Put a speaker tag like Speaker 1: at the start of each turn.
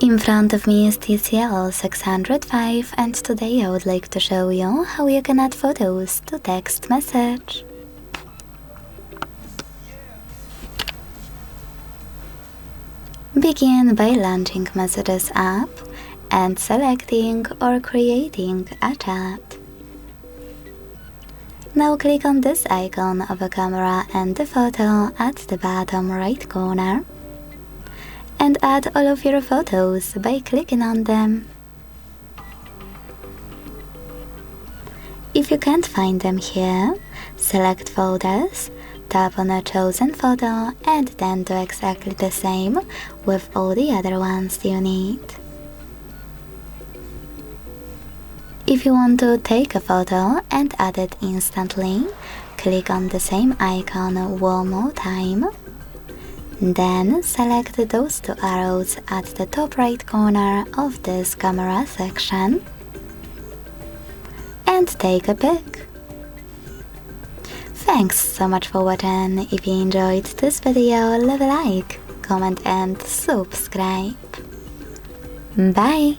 Speaker 1: In front of me is TCL 605 and today I would like to show you how you can add photos to text message. Begin by launching Messages app and selecting or creating a chat. Now click on this icon of a camera and the photo at the bottom right corner and add all of your photos by clicking on them. If you can't find them here, select Photos, tap on a chosen photo and then do exactly the same with all the other ones you need. If you want to take a photo and add it instantly, click on the same icon one more time. Then select those two arrows at the top right corner of this camera section and take a pic. Thanks so much for watching. If you enjoyed this video, leave a like, comment and subscribe. Bye!